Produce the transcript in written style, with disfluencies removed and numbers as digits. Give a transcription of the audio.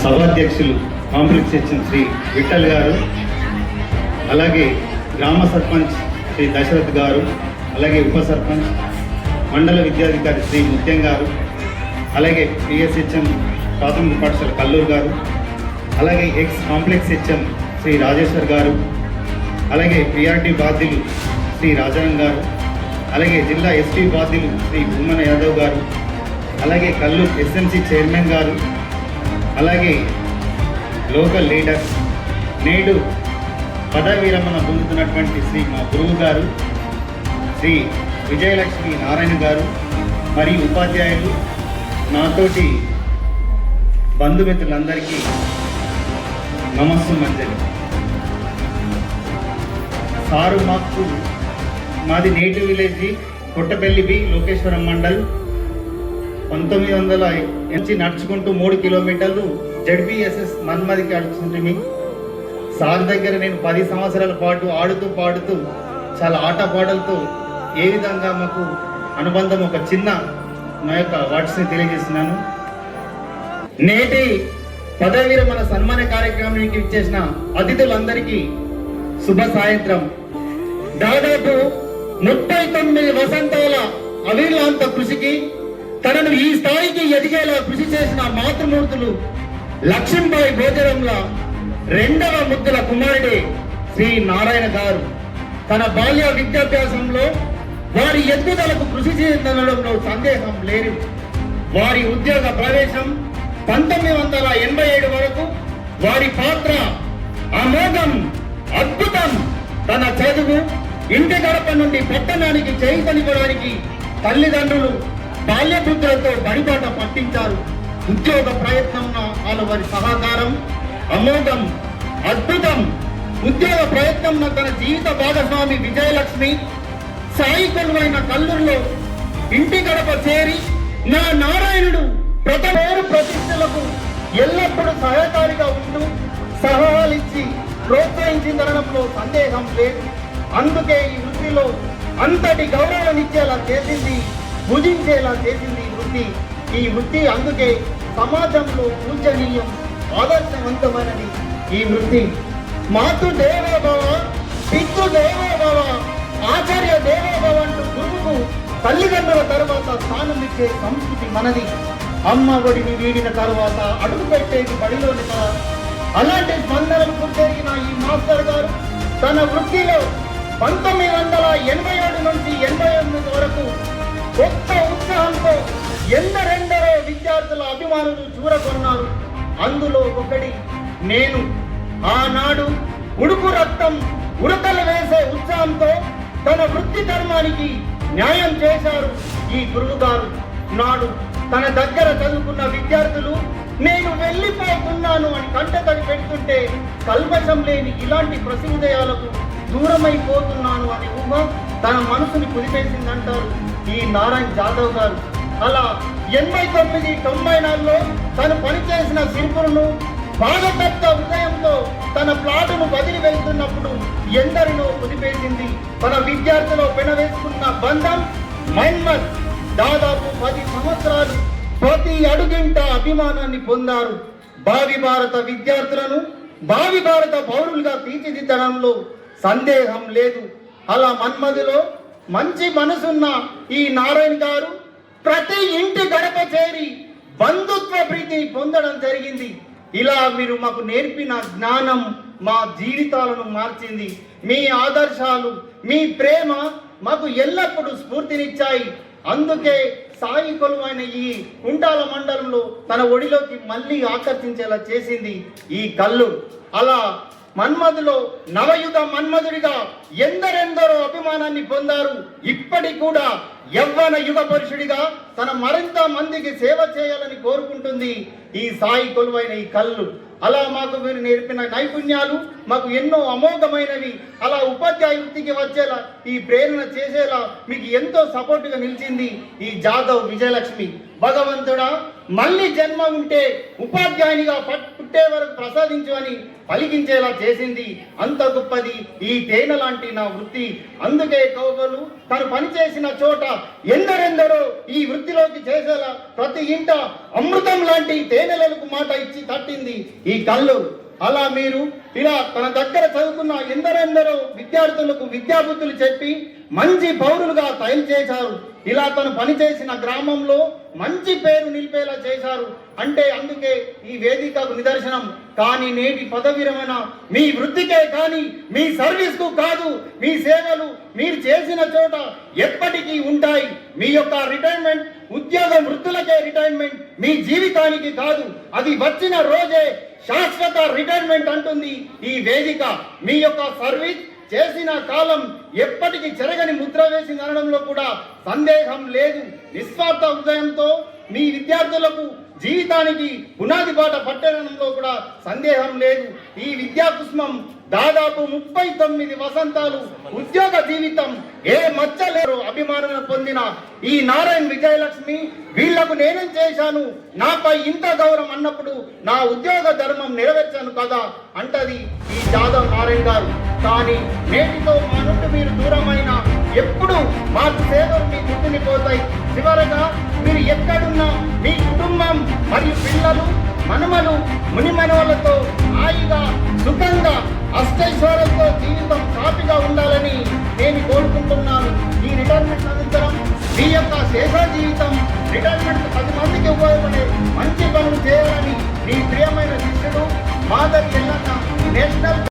సభాధ్యక్షులు complex HM Shri Vithal గారు, అలాగే గ్రామ సర్పంచ్ శ్రీ దశరథ్ గారు, అలాగే ఉప సర్పంచ్ మండల విద్యాధికారి శ్రీ ముత్యం గారు, అలాగే పిఎస్హెచ్ఎం ప్రాథమిక పాఠశాల కల్లూరు గారు, అలాగే ex complex HM Shri Rajeshwar గారు, అలాగే పిఆర్టీ బాధ్యులు శ్రీ రాజారాం గారు, అలాగే జిల్లా ఎస్టీ బాధ్యులు శ్రీ భూమన యాదవ్ గారు, అలాగే కల్లూరు ఎస్ఎంసీ చైర్మన్ గారు, అలాగే లోకల్ లీడర్, నేడు పదవి విరమణ పొందుతున్నటువంటి శ్రీ మా గురువు గారు శ్రీ విజయలక్ష్మి నారాయణ గారు, మరియు ఉపాధ్యాయులు, నాతోటి బంధుమిత్రులందరికీ నమస్సు మంజలి. సారు మాది native village Kottapalli B Lokeshwaram mandal. 1900 నుంచి నడుచుకుంటూ 3 కిలోమీటర్లు జడ్బిఎస్ఎస్ మన్మదికి అడుగుతుంది. సార్ దగ్గర నేను 10 సంవత్సరాల పాటు ఆడుతూ పాడుతూ చాలా ఆటపాటలతో ఏ విధంగా మాకు అనుబంధం, ఒక చిన్న నా యొక్క వాట్స్ని తెలియజేస్తున్నాను. నేటి పదవి విరమణ సన్మాన కార్యక్రమానికి ఇచ్చేసిన అతిథులందరికీ శుభ సాయంత్రం. దాదాపు 39 వసంతాల అవిర్లాంత కృషికి తనను ఈ స్థాయికి ఎదిగేలా కృషి చేసిన మాతృమూర్తులు లక్ష్మీబాయి భోజనంల రెండవ ముద్దుల కుమారుడే శ్రీ నారాయణ గారు తన బాల్య విద్యాభ్యాసంలో వారి ఎదుగుదలకు కృషి చేయడంలో సందేహం లేదు. వారి ఉద్యోగ ప్రవేశం 1987 వరకు వారి పాత్ర అమోఘం, అద్భుతం. తన చదువు ఇంటి గడప నుండి పట్టణానికి చేయితనివ్వడానికి తల్లిదండ్రులు బాల్యబుద్ధులతో బడిబాట పట్టించారు. ఉద్యోగ ప్రయత్నంలో వారి సహకారం అమోఘం, అద్భుతం. ఉద్యోగ ప్రయత్నంలో తన జీవిత భాగస్వామి విజయలక్ష్మి సాయి కొలువైన కల్లూరులో ఇంటి గడప చేరి నా నారాయణుడు పేరు ప్రతిష్టలకు ఎల్లప్పుడూ సహాయకారిగా ఉంటూ సలహాలిచ్చి ప్రోత్సహించడంలో సందేహం లేదు. అందుకే ఈ వృత్తిలో అంతటి గౌరవాన్నిచ్చేలా చేసింది, భుజించేలా చేసింది ఈ వృత్తి. అందుకే సమాజంలో పూజనీయం, ఆదర్శవంతమైనది ఈ వృత్తి. మాతృ దేవోభవ, పితృ దేవోభవ, ఆచార్య దేవోభవ అంటూ గురువుకు తల్లిదండ్రుల తర్వాత స్థానం ఇచ్చే సంస్కృతి మనది. అమ్మ ఒడిని వీడిన తర్వాత అడుగు పెట్టేది బడిలోని కదా. అలాంటి స్పందనలు గుర్తెరిగిన ఈ మాస్టర్ గారు తన వృత్తిలో 1987 నుంచి 88 వరకు గొప్ప ఉత్సాహంతో ఎందరెందరో విద్యార్థుల అభిమానులు చూరగొన్నారు. అందులో ఒకటి నేను. ఆనాడు ఉడుకు రక్తం ఉడతలు వేసే ఉత్సాహంతో తన వృత్తి ధర్మానికి న్యాయం చేశారు ఈ గురువు గారు. నాడు తన దగ్గర చదువుకున్న విద్యార్థులు నేను వెళ్ళిపోతున్నాను అని కంటతడి పెడుతుంటే కల్మషం లేని ఇలాంటి ప్రసిద్ధయాలకు దూరమైపోతున్నాను అనే ఊహ తన మనసుని కుదిపేసిందంటారు ఈ నారాయణ జాదవ్ గారు. అలా 89, 94లో తను పనిచేసిన శిల్పులను భాగతత్వ హృదయంతో తన ప్లాటును వదిలి వెళ్తున్నప్పుడు ఎందరినో కుదిపేసింది. తన విద్యార్థులు పెనవేసుకున్న బంధం మన్మథ్. దాదాపు 10 సంవత్సరాలు ప్రతి అడుగింట అభిమానాన్ని పొందారు. భావి భారత విద్యార్థులను భావి భారత పౌరులుగా తీర్చిదిద్దడంలో సందేహం లేదు. అలా మన్మథులో మంచి మనసున్న ఈ నారాయణ గారు ప్రతి ఇంటి గడప చేరి బంధుత్వ ప్రీతిని పొందడం జరిగింది. ఇలా మీరు మాకు నేర్పిన జ్ఞానం మా జీవితాలను మార్చింది. మీ ఆదర్శాలు, మీ ప్రేమ మాకు ఎల్లప్పుడూ స్ఫూర్తినిచ్చాయి. అందుకే సాయి కొలువైన ఈ కుంటాల మండలంలో తన ఒడిలోకి మళ్ళీ ఆకర్షించేలా చేసింది ఈ కళ్ళు. అలా మన్మథులో నవయుగ మన్మధుడిగా ఎందరెందరో అభిమానాన్ని పొందారు. ఇప్పటికి కూడా యవ్వన యుగ పురుషుడిగా తన మరింత మందికి సేవ చేయాలని కోరుకుంటుంది ఈ సాయి కొలువైన ఈ కళ్ళు. అలా మాకు మీరు నేర్పిన నైపుణ్యాలు మాకు ఎన్నో అమోఘమైనవి. అలా ఉపాధ్యాయ వృత్తికి వచ్చేలా ఈ ప్రేరణ చేసేలా మీకు ఎంతో సపోర్టుగా నిలిచింది ఈ జాదవ్ విజయలక్ష్మి. భగవంతుడా మళ్ళీ జన్మ ఉంటే ఉపాధ్యాయునిగా పుట్టే వరకు ప్రసాదించు అని పలికించేలా చేసింది. అంత గొప్పది ఈ తేనె లాంటి నా వృత్తి. అందుకే కవులు తను పనిచేసిన చోట ఎందరెందరో ఈ వృత్తిలోకి చేసేలా ప్రతి ఇంట అమృతం లాంటి తేనెలకు మాట ఇచ్చి తట్టింది ఈ కళ్ళు. అలా మీరు ఇలా తన దగ్గర చదువుకున్న ఎందరెందరో విద్యార్థులకు విద్యాబుద్ధులు చెప్పి మంచి పౌరులుగా తయారు చేశారు. ఇలా తను పనిచేసిన గ్రామంలో మంచి పేరు నిలిపేలా చేశారు అంటే అందుకే ఈ వేదికకు నిదర్శనం. కానీ నేటి పదవిరమణ మీ వృత్తికే కానీ మీ సర్వీస్కు కాదు. మీ సేవలు మీరు చేసిన చోట ఎప్పటికీ ఉంటాయి. మీ యొక్క రిటైర్మెంట్ ఉద్యోగ వృత్తులకే రిటైర్మెంట్, మీ జీవితానికి కాదు. అది వచ్చిన రోజే శాశ్వత రిటైర్మెంట్ అంటుంది ఈ వేదిక. మీ యొక్క సర్వీస్ చేసిన కాలం ఎప్పటికీ చెరగని ముద్ర వేసింది అనడంలో కూడా సందేహం లేదు. నిస్వార్థ హృదయంతో మీ విద్యార్థులకు జీవితానికి పునాది బాట పట్టడంలో కూడా సందేహం లేదు. ఈ విద్యా కుస్మం దాదాపు 39 వసంతాలు ఉద్యోగ జీవితం ఏ మచ్చలేరు అభిమానం పొందిన ఈ నారాయణ విజయలక్ష్మి వీళ్లకు నేనేం చేశాను, నాపై ఇంత గౌరవం అన్నప్పుడు నా ఉద్యోగ ధర్మం నెరవేర్చాను కదా అంటది ఈ జాదవ్ నారాయణ గారు. కానీ నేటితో మా నుండి మీరు దూరమైన ఎప్పుడు మా సేవలు మీ గుర్తుండిపోతాయి. చివరగా మీరు ఎక్కడున్నా మీ కుటుంబం మరియు పిల్లలు మనుమలు మునిమనవలతో హాయిగా సుఖంగా అష్టైశ్వర్యంతో జీవితం సాపిగా ఉండాలని నేను కోరుకుంటున్నాను. ఈ రిటైర్మెంట్ అనంతరం మీ యొక్క శేష జీవితం రిటైర్మెంట్ 10 మందికి ఉపయోగపడే మంచి పనులు చేయాలని మీ ప్రియమైన శిష్యుడు మాధవి ఎల్లన్న నేషనల్